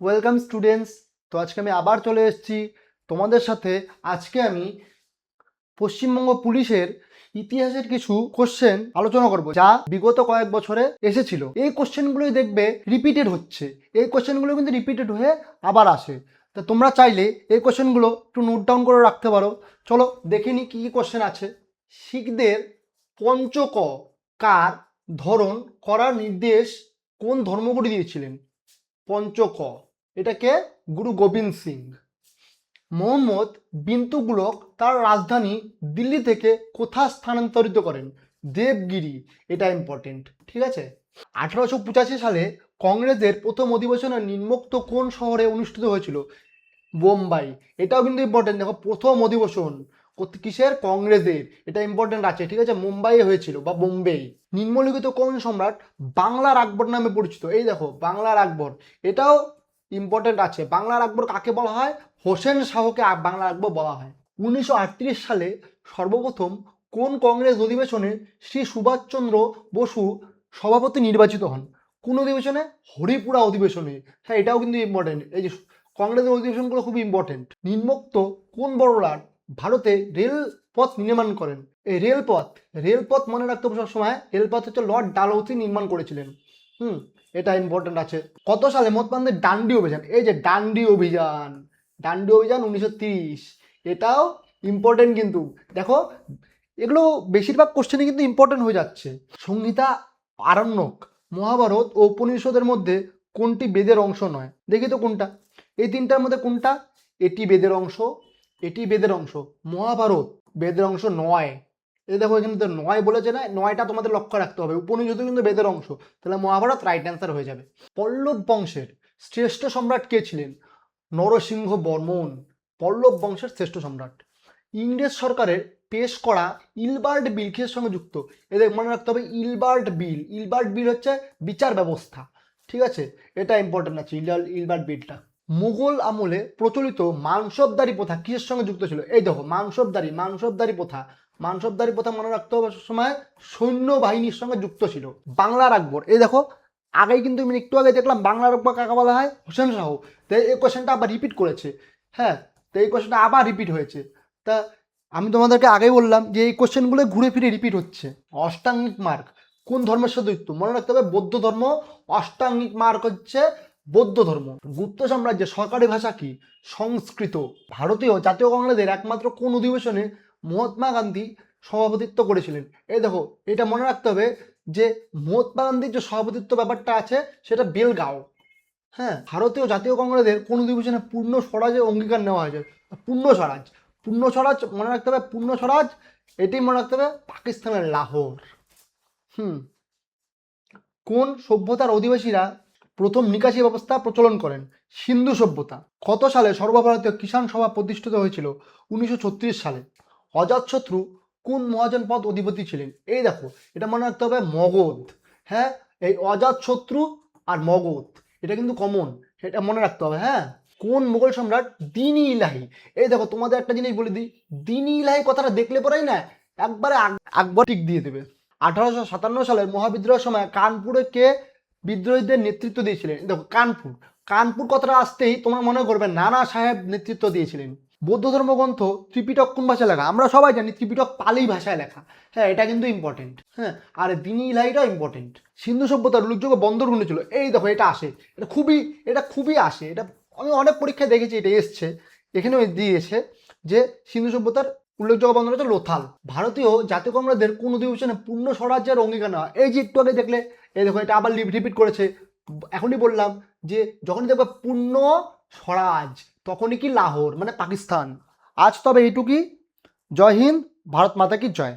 Welcome students. তো আজকে আমি আবার চলে এসেছি তোমাদের সাথে। আজকে আমি পশ্চিমবঙ্গ পুলিশের ইতিহাসের কিছু কোশ্চেন আলোচনা করব, যা বিগত কয়েক বছরে এসেছিল। এই কোশ্চেনগুলোই দেখবে রিপিটেড হচ্ছে, এই কোশ্চেনগুলো কিন্তু রিপিটেড হয়ে আবার আসে। তা তোমরা চাইলে এই কোশ্চেনগুলো একটু নোট ডাউন করে রাখতে পারো। চলো দেখে নিই কী কী কোশ্চেন আছে। শিখদের পঞ্চক কার ধরন করার নির্দেশ কোন ধর্মগুরু দিয়েছিলেন? পঞ্চক, এটাকে গুরু গোবিন্দ সিং। মোহাম্মদ বিন তুগলক তার রাজধানী দিল্লি থেকে কোথায় স্থানান্তরিত করেন? দেবগিরি। এটা ইম্পর্টেন্ট, ঠিক আছে। 1885 সালে কংগ্রেসের প্রথম অধিবেশনে নিম্নোক্ত কোন শহরে অনুষ্ঠিত হয়েছিল? বোম্বাই। এটাও কিন্তু ইম্পর্টেন্ট। দেখো, প্রথম অধিবেশন কিসের? কংগ্রেসের। এটা ইম্পর্টেন্ট আছে, ঠিক আছে। মুম্বাইয়ে হয়েছিল বা বোম্বে। নিম্নলিখিত কোন সম্রাট বাংলার আকবর নামে পরিচিত? এই দেখো, বাংলার আকবর। এটাও ইম্পর্টেন্ট আছে। বাংলার আকবর কাকে বলা হয়? হোসেন শাহকে বাংলার আকবর বলা হয়। 1938 সালে সর্বপ্রথম কোন কংগ্রেস অধিবেশনে শ্রী সুভাষচন্দ্র বসু সভাপতি নির্বাচিত হন? কোন অধিবেশনে? হরিপুরা অধিবেশনে। হ্যাঁ, এটাও কিন্তু ইম্পর্টেন্ট। এই যে কংগ্রেসের অধিবেশনগুলো খুবই ইম্পর্টেন্ট। নিম্নোক্ত কোন বড়লাট ভারতে রেলপথ নির্মাণ করেন? এই রেলপথ মনে রাখতে হবে সবসময়। রেলপথ হচ্ছে লর্ড ডালহৌসি নির্মাণ করেছিলেন। এটা ইম্পর্টেন্ট আছে। কত সালে মহাত্মা গান্ধীর ডান্ডি অভিযান? এই যে ডান্ডি অভিযান 1930। এটাও ইম্পর্টেন্ট কিন্তু। দেখো, এগুলো বেশিরভাগ কোশ্চেনে কিন্তু ইম্পর্টেন্ট হয়ে যাচ্ছে। সংহিতা, আরণ্যক, মহাভারত ও উপনিষদের মধ্যে কোনটি বেদের অংশ নয়? দেখি তো কোনটা। এই তিনটার মধ্যে কোনটা? এটি বেদের অংশ, এটি বেদের অংশ। মহাভারত বেদের অংশ নয়। এই দেখো, এখানে তো নয় বলেছে না, নয়টা তোমাদের লক্ষ্য রাখতে হবে। উপনিষদ কিন্তু বেদের অংশ, তাহলে মহাভারত রাইট অ্যান্সার হয়ে যাবে। পল্লব বংশের শ্রেষ্ঠ সম্রাট কে ছিলেন? নরসিংহ বর্মন। পল্লব বংশের শ্রেষ্ঠ সম্রাট। ইংরেজ সরকারের পেশ করা ইলবার্ট বিল কিসের সঙ্গে যুক্ত? এদের মনে রাখতে হবে ইলবার্ট বিল। ইলবার্ট বিল হচ্ছে বিচার ব্যবস্থা, ঠিক আছে। এটা ইম্পর্টেন্ট আছে, ইলবার্ট বিলটা। মুঘল আমলে প্রচলিত মানসবদারি প্রথা কিসের সঙ্গে যুক্ত ছিল? এই দেখো, মানসবদারি প্রথা মনে রাখতে হবে সময় সৈন্যবাহিনীর সঙ্গে যুক্ত ছিল। বাংলার আকবর। এই দেখো, আগেই কিন্তু আমি একটু আগে দেখলাম বাংলার আকবর কাকে বলা হয়? হোসেন শাহ। তো এই কোয়েশ্চেনটা আবার রিপিট করেছে। হ্যাঁ, তো এই কোয়েশ্চেনটা আবার রিপিট হয়েছে। তা আমি তোমাদেরকে আগেই বললাম যে এই কোয়েশ্চেনগুলো ঘুরে ফিরে রিপিট হচ্ছে। অষ্টাঙ্গিক মার্গ কোন ধর্মের সাথে যুক্ত? মনে রাখতে হবে বৌদ্ধ ধর্ম। অষ্টাঙ্গিক মার্গ হচ্ছে বৌদ্ধ ধর্ম। গুপ্ত সাম্রাজ্যের সরকারি ভাষা কি? সংস্কৃত। ভারতীয় জাতীয় কংগ্রেসের একমাত্র কোন অধিবেশনে মহাত্মা গান্ধী সভাপতিত্ব করেছিলেন? এই দেখো, এটা মনে রাখতে হবে যে মহাত্মা গান্ধীর যে সভাপতিত্ব ব্যাপারটা আছে সেটা বেলগাঁও। হ্যাঁ, ভারতীয় জাতীয় কংগ্রেসের কোন অধিবেশনে পূর্ণ স্বরাজের অঙ্গীকার নেওয়া হয়েছে? পূর্ণ স্বরাজ মনে রাখতে হবে। পূর্ণ স্বরাজ এটি মনে রাখতে হবে পাকিস্তানের লাহোর। কোন সভ্যতার অধিবাসীরা প্রথম নিকাশি ব্যবস্থা প্রচলন করেন? সিন্ধু সভ্যতা। কত সালে সর্বভারতীয় কিষাণ সভা প্রতিষ্ঠিত হয়েছিল? 1936 সালে। অজাতশত্রু কোন মহাজনপদ অধিপতি ছিলেন? এই দেখো, এটা মনে রাখতে হবে মগধ। হ্যাঁ, এই অজাতশত্রু আর মগধ এটা কিন্তু কমন, এটা মনে রাখতে হবে। হ্যাঁ, কোন মুঘল সম্রাট দিন-ই ইলাহি? এই দেখো, তোমাদের একটা জিনিস বলে দিই, দিন-ই ইলাহি কথাটা দেখলে পরেই না একবারে আকবর টিক দিয়ে দেবে। 1857 সালের মহাবিদ্রোহের সময় কানপুরে কে বিদ্রোহীদের নেতৃত্ব দিয়েছিলেন? দেখো, কানপুর কথাটা আসতেই তোমরা মনে করবে নানা সাহেব নেতৃত্ব দিয়েছিলেন। বৌদ্ধ ধর্মগ্রন্থ ত্রিপিটক কোন ভাষায় লেখা? আমরা সবাই জানি ত্রিপিটক পালি ভাষায় লেখা। হ্যাঁ, এটা কিন্তু ইম্পর্টেন্ট। হ্যাঁ, আর দিনী ইলাহিটাও ইম্পর্টেন্ট। সিন্ধু সভ্যতার উল্লেখযোগ্য বন্দর কোনটি ছিল? এই দেখো, এটা আসে, এটা খুবই আসে। এটা আমি অনেক পরীক্ষায় দেখেছি, এটা এসছে, এখানেও দিয়েছে যে সিন্ধু সভ্যতার উল্লেখযোগ্য বন্দর হচ্ছে লোথাল। ভারতীয় জাতীয় কংগ্রেসের কোন অধিবেশনে পূর্ণ স্বরাজ্যের অঙ্গীকার নেওয়া? এই যে একটু আগে দেখলে, এই দেখো, এটা আবার রিপিট করেছে। এখনই বললাম যে যখনই দেখবে পূর্ণ স্বরাজ তখনই কি লাহোর মানে পাকিস্তান। আজ তবে এইটুকুই। জয় হিন্দ, ভারত মাতা কি জয়।